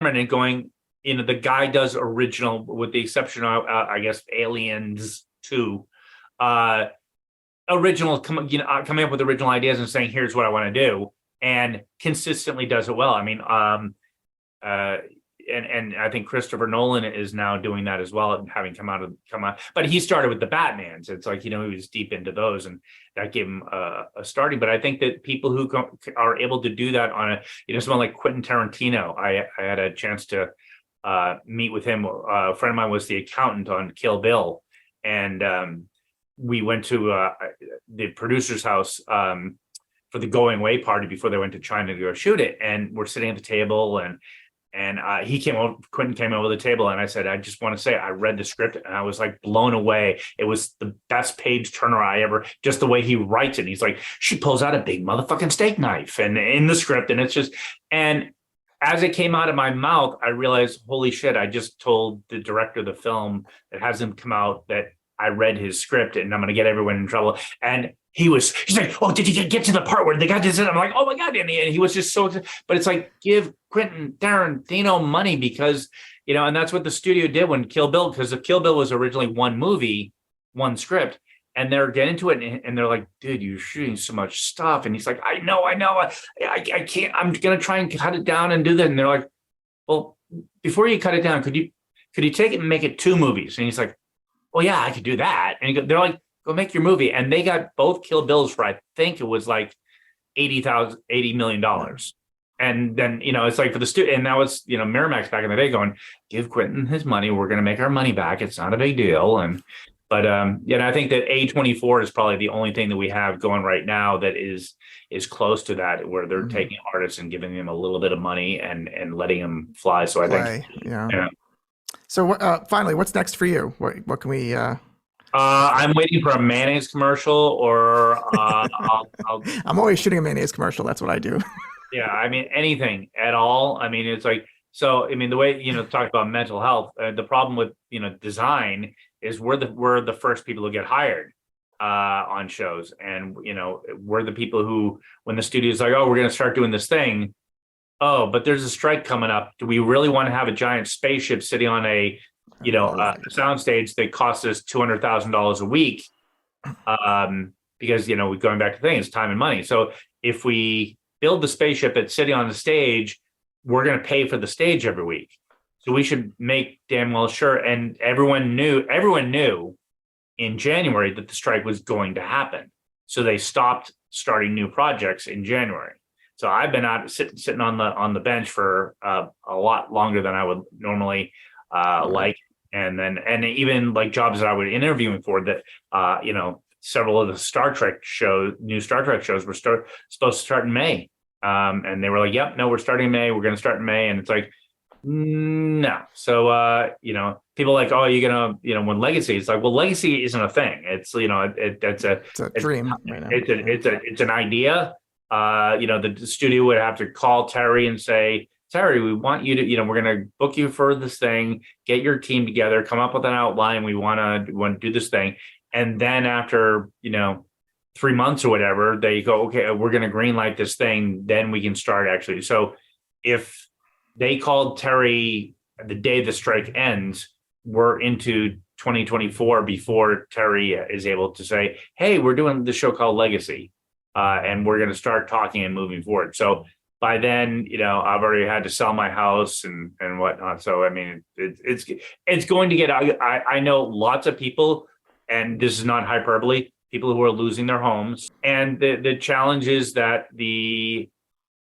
and going, the guy does original, with the exception of, I guess, Aliens 2, coming up with original ideas and saying, here's what I want to do, and consistently does it well. I mean, and I think Christopher Nolan is now doing that as well, having come out, but he started with the Batmans. It's like, he was deep into those, and that gave him a starting. But I think that people who are able to do that on someone like Quentin Tarantino, I had a chance to meet with him. A friend of mine was the accountant on Kill Bill, and we went to the producer's house for the going away party before they went to China to go shoot it. And we're sitting at the table, and Quentin came over the table, and I said, I just want to say, I read the script and I was like blown away. It was the best page turner I ever, just the way he writes it. He's like, she pulls out a big motherfucking steak knife and in the script. And it's just, and as it came out of my mouth, I realized, holy shit, I just told the director of the film that hasn't come out that I read his script and I'm going to get everyone in trouble. And he's like, oh, did you get to the part where the guy did it? I'm like, oh my God. And he was just so, but it's like, give Quentin Tarantino money, because, and that's what the studio did when Kill Bill, because if Kill Bill was originally one movie, one script, and they're getting into it and they're like, dude, you're shooting so much stuff. And he's like, I know. I can't, I'm going to try and cut it down and do that. And they're like, well, before you cut it down, could you take it and make it 2 movies? And he's like, well, yeah, I could do that. And they're like, go make your movie. And they got both Kill Bills for, I think it was like $80 million. And then, it's like for the studio, and that was, Miramax back in the day going, give Quentin his money. We're going to make our money back. It's not a big deal. But I think that A24 is probably the only thing that we have going right now that is close to that, where they're taking artists and giving them a little bit of money and letting them fly. So I think, yeah. So finally, what's next for you? What can we? I'm waiting for a mayonnaise commercial, or I'm always shooting a mayonnaise commercial. That's what I do. Yeah, I mean, anything at all. I mean, it's like, so, I mean, the way, talk about mental health, the problem with, design is we're the first people to get hired on shows. And, we're the people who, when the studio's like, oh, we're going to start doing this thing. Oh, but there's a strike coming up. Do we really want to have a giant spaceship sitting on a soundstage that costs us $200,000 a week? Because, going back to things, time and money. So if we build the spaceship that's sitting on the stage, we're going to pay for the stage every week. So we should make damn well sure. And everyone knew in January that the strike was going to happen. So they stopped starting new projects in January. So I've been out sitting on the bench for a lot longer than I would normally like. And even like jobs that I was interviewing for that, several of the new Star Trek shows were supposed to start in May. And they were like, yep, no, we're starting in May. We're going to start in May. And it's like, no. So, people are like, oh, you're going to, when Legacy, it's like, well, Legacy isn't a thing. It's, it's a dream. Right now. It's an idea. The studio would have to call Terry and say, Terry, we want you to, we're going to book you for this thing, get your team together, come up with an outline. We want to do this thing. And then after, 3 months or whatever, they go, okay, we're going to greenlight this thing. Then we can start actually. So if they called Terry the day the strike ends, we're into 2024 before Terry is able to say, hey, we're doing the show called Legacy. And we're going to start talking and moving forward. So by then, I've already had to sell my house and whatnot. So, I mean, it's going to get, I know lots of people, and this is not hyperbole, people who are losing their homes. And the challenge is that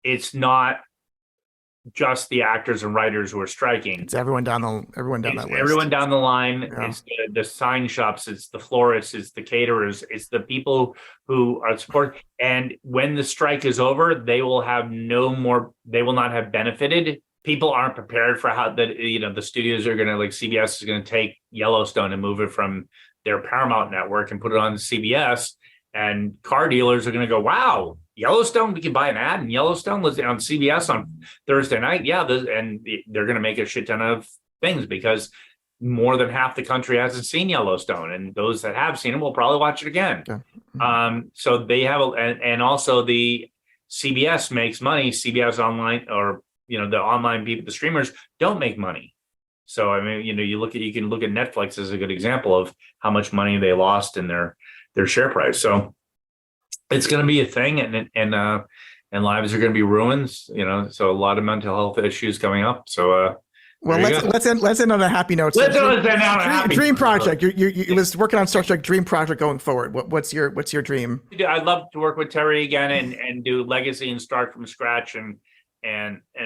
it's not just the actors and writers who are striking. It's everyone down that list. Everyone down the line. Yeah. It's the sign shops. It's the florists. It's the caterers. It's the people who are supporting. And when the strike is over, they will have they will not have benefited. People aren't prepared for how the studios are going to, like CBS is going to take Yellowstone and move it from their Paramount network and put it on CBS. And car dealers are going to go, wow, Yellowstone, we can buy an ad in Yellowstone on CBS on Thursday night. Yeah, and they're going to make a shit ton of things because more than half the country hasn't seen Yellowstone, and those that have seen it will probably watch it again. Yeah. So they have, and also the CBS makes money. CBS online or the online people, the streamers don't make money. So I mean, you can look at Netflix as a good example of how much money they lost in their share price. So it's going to be a thing, and lives are going to be ruined. So a lot of mental health issues coming up. So well, let's end on a happy note. Let's end on a happy dream note. Project. You was working on Star Trek Dream Project going forward. What's your dream? I'd love to work with Terry again and do Legacy and start from scratch and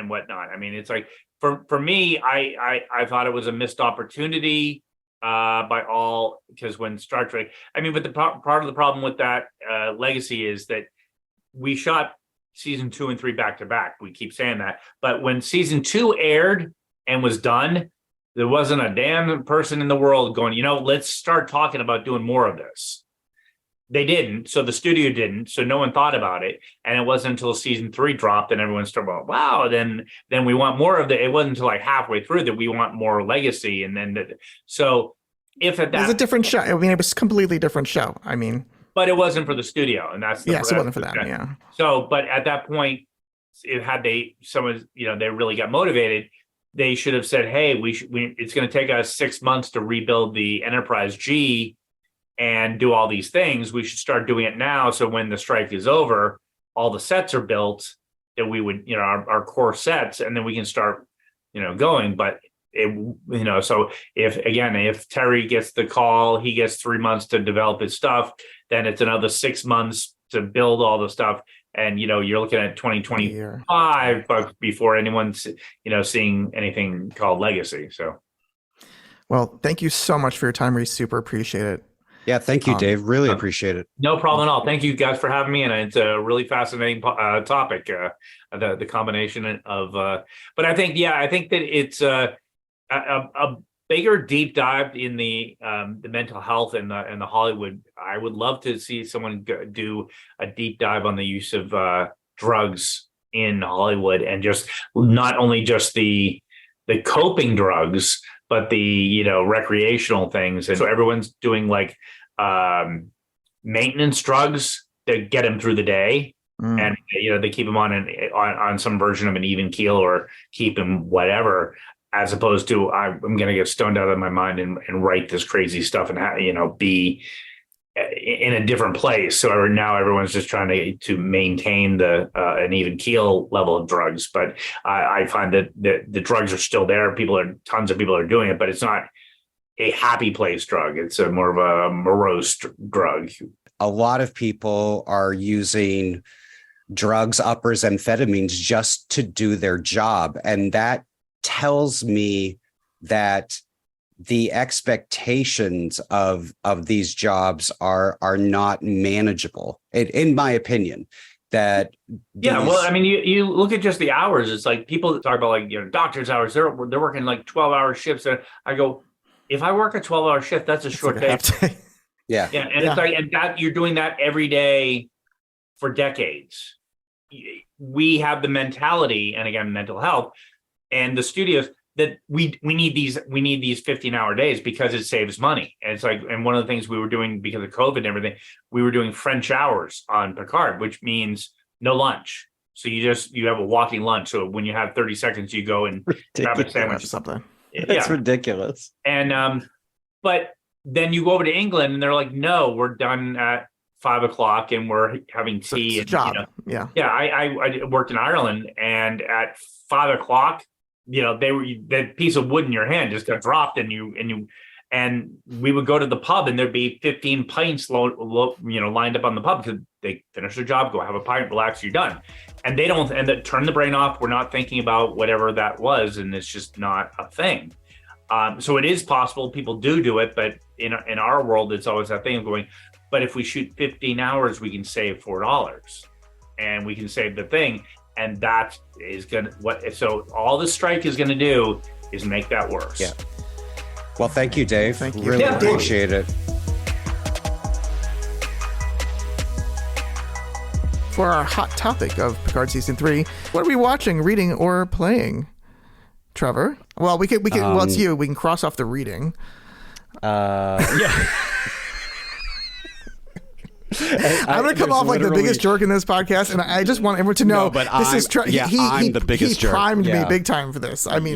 whatnot. I mean, it's like for me, I thought it was a missed opportunity by all, because when Star Trek, I mean, but the part of the problem with that Legacy is that we shot season 2 and 3 back to back. We keep saying that, but when season 2 aired and was done, there wasn't a damn person in the world going, let's start talking about doing more of this. They didn't, so the studio didn't, so no one thought about it, and it wasn't until season 3 dropped and everyone started going, wow, then we want more of it. It wasn't until like halfway through that we want more Legacy, and then so if at that, it was a different show. I mean, it was a completely different show. I mean, but it wasn't for the studio, and that's so it wasn't for that. Yeah. So, but at that point, they really got motivated, they should have said, hey, it's going to take us 6 months to rebuild the Enterprise G and do all these things. We should start doing it now. So when the strike is over, all the sets are built, that we would, our core sets, and then we can start, going. But so if Terry gets the call, he gets 3 months to develop his stuff, then it's another 6 months to build all the stuff. And, you're looking at 2025 before anyone's, seeing anything called Legacy. So. Well, thank you so much for your time. We super appreciate it. Yeah. Thank you, Dave. Really appreciate it. No problem at all. Thank you guys for having me. And it's a really fascinating topic, the combination of, but I think that it's a bigger deep dive in the mental health and the Hollywood. I would love to see someone do a deep dive on the use of drugs in Hollywood, and just not only just the coping drugs, but the recreational things. And so everyone's doing like maintenance drugs that get them through the day. And they keep them on some version of an even keel, or keep them whatever, as opposed to I'm going to get stoned out of my mind and write this crazy stuff and be in a different place. So now everyone's just trying to maintain an even keel level of drugs. But I find that the drugs are still there. Tons of people are doing it, but it's not a happy place drug. It's more of a morose drug. A lot of people are using drugs, uppers, amphetamines just to do their job. And that tells me that the expectations of these jobs are not manageable, in my opinion. Well, I mean, you look at just the hours. It's like people talk about doctor's hours. They're working like 12-hour shifts. And I go, if I work a 12-hour shift, that's a short day. Yeah. And it's like, and that you're doing that every day for decades. We have the mentality, and again, mental health, and the studios, that we need these 15-hour days because it saves money. And it's like, and one of the things we were doing because of COVID and everything, we were doing French hours on Picard, which means no lunch. So you have a walking lunch. So when you have 30 seconds, you go and grab a sandwich or something. That's ridiculous. And but then you go over to England and they're like, no, we're done at 5 o'clock and we're having tea. It's a job. I worked in Ireland, and at 5 o'clock, that piece of wood in your hand just got dropped, and we would go to the pub, and there'd be 15 pints lined up on the pub, because they finish their job, go have a pint, relax, you're done. And they don't, and that turn the brain off. We're not thinking about whatever that was, and it's just not a thing. So it is possible, people do it, but in our world, it's always that thing of going, but if we shoot 15 hours, we can save $4, and we can save the thing. And that is so all the strike is gonna do is make that worse. Yeah. Well, thank you, Dave. Thank you. Really appreciate it. For our hot topic of Picard season 3, what are we watching, reading, or playing? Trevor? Well, we can. Well, it's you. We can cross off the reading. Yeah. I'm going to come off like the biggest jerk in this podcast, and I just want everyone to know this is I'm the biggest jerk. He primed me big time for this. I mean,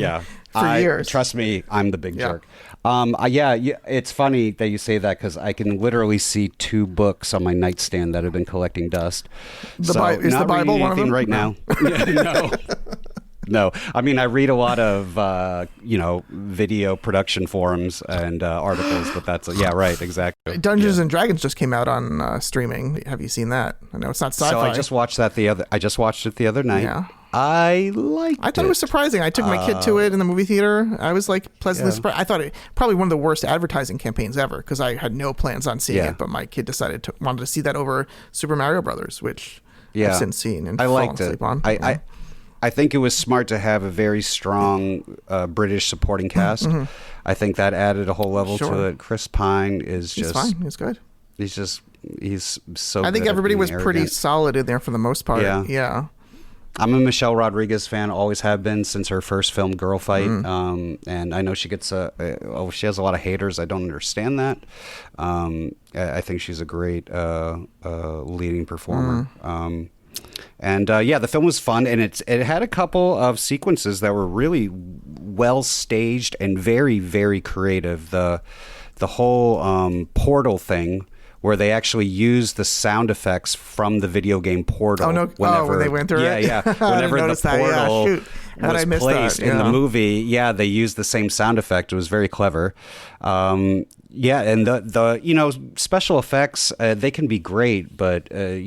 for years. Trust me, I'm the big jerk. It's funny that you say that because I can literally see 2 books on my nightstand that have been collecting dust. Is the Bible one of them? Right now? No. No, I mean, I read a lot of, video production forums and articles, but that's, right, exactly. Dungeons and Dragons just came out on streaming. Have you seen that? I know it's not sci-fi. So I just watched it the other night. Yeah. I liked it. I thought it was surprising. I took my kid to it in the movie theater. I was like pleasantly surprised. I thought it probably one of the worst advertising campaigns ever because I had no plans on seeing it, but my kid wanted to see that over Super Mario Brothers, which I've since seen and fallen asleep on. I think it was smart to have a very strong British supporting cast. Mm-hmm. I think that added a whole level to it. Chris Pine he's fine. He's good. He's so I think good everybody was arrogant. pretty solid in there for the most part. Yeah. I'm a Michelle Rodriguez fan, always have been since her first film, Girl Fight. And I know she gets she has a lot of haters. I don't understand that. I think she's a great leading performer. The film was fun, and it had a couple of sequences that were really well staged and very, very creative. The whole portal thing, where they actually used the sound effects from the video game Portal. Oh no! When they went through it. Yeah. Whenever the portal was placed in the movie, they used the same sound effect. It was very clever. And the special effects they can be great, but they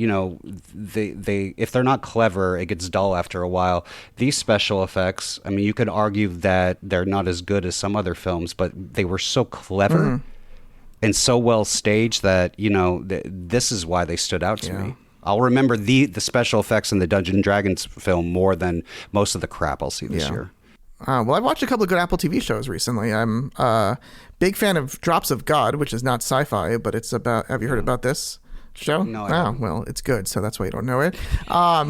if they're not clever, it gets dull after a while. These special effects, I mean, you could argue that they're not as good as some other films, but they were so clever and so well staged that this is why they stood out to me. I'll remember the special effects in the Dungeons and Dragons film more than most of the crap I'll see this year. Well, I've watched a couple of good Apple TV shows recently. I'm a big fan of Drops of God, which is not sci-fi, but it's about... Have you heard about this show? No, I haven't. Well, it's good, so that's why you don't know it.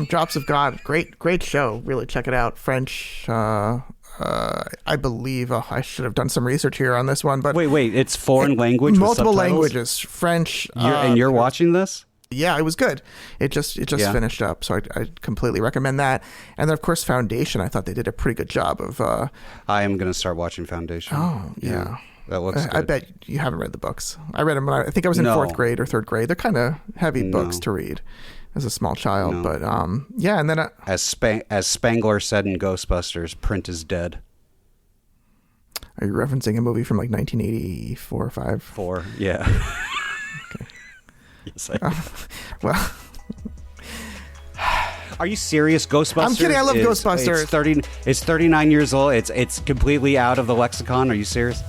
Drops of God, great show. Really, check it out. French... I believe I should have done some research here on this one, but wait, it's foreign language, multiple with languages, French. And you're watching this? Yeah, it was good. It just finished up, so I completely recommend that. And then of course Foundation. I thought they did a pretty good job of. I am going to start watching Foundation. Oh yeah. That looks good. I bet you haven't read the books. I read them when I think I was in 4th grade or 3rd grade. They're kind of heavy books to read as a small child, but and then as Spangler said in Ghostbusters, print is dead. Are you referencing a movie from like 1984 or 5? 4, yeah. Okay. Yes, I am. Well, are you serious? Ghostbusters? I'm kidding. I love Ghostbusters. It's 39 years old. It's completely out of the lexicon. Are you serious?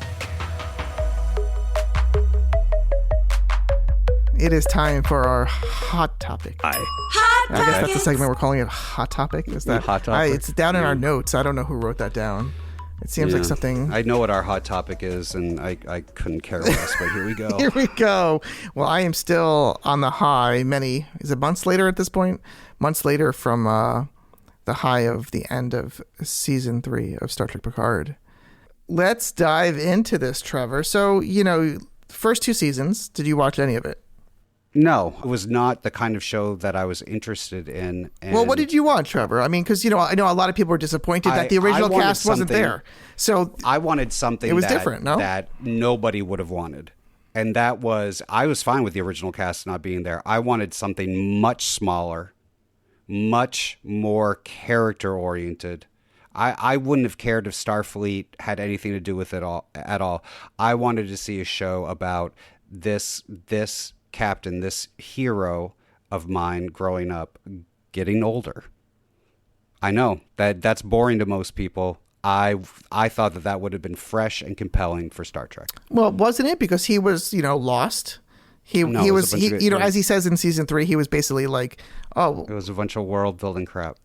It is time for our hot topic. Hot I guess that's the segment we're calling it. Hot topic. Is that hot topic? It's down in our notes. I don't know who wrote that down. It seems like something. I know what our hot topic is, and I couldn't care less. But here we go. Here we go. Well, I am still on the high. Is it months later at this point? Months later from the high of the end of season 3 of Star Trek Picard. Let's dive into this, Trevor. So first 2 seasons. Did you watch any of it? No, it was not the kind of show that I was interested in. And well, what did you want, Trevor? I mean, because, I know a lot of people were disappointed that the original cast wasn't there. So I wanted something it was different, no? That nobody would have wanted. And that was, I was fine with the original cast not being there. I wanted something much smaller, much more character-oriented. I wouldn't have cared if Starfleet had anything to do with it at all. I wanted to see a show about this captain, this hero of mine growing up, getting older. I know that's boring to most people. I thought that would have been fresh and compelling for Star Trek. Well, wasn't it? Because he was, lost. He was as he says in season 3, he was basically like, oh, it was a bunch of world building crap.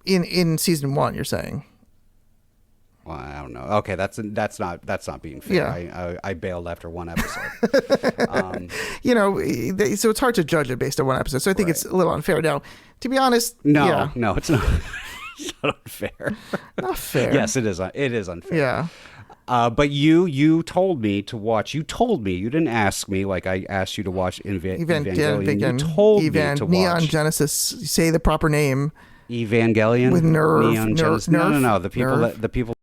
In season 1, you're saying. Well, I don't know. Okay, that's not being fair. Yeah. I bailed after 1 episode. So it's hard to judge it based on 1 episode. So I think it's a little unfair. Now, to be honest, no, it's not. It's not unfair. Not fair. Yes, it is. It is unfair. Yeah. But you told me to watch. You told me. You didn't ask me like I asked you to watch Evangelion. You told me to watch Neon Genesis. Say the proper name. Evangelion with nerve. Neon Genesis. No. The people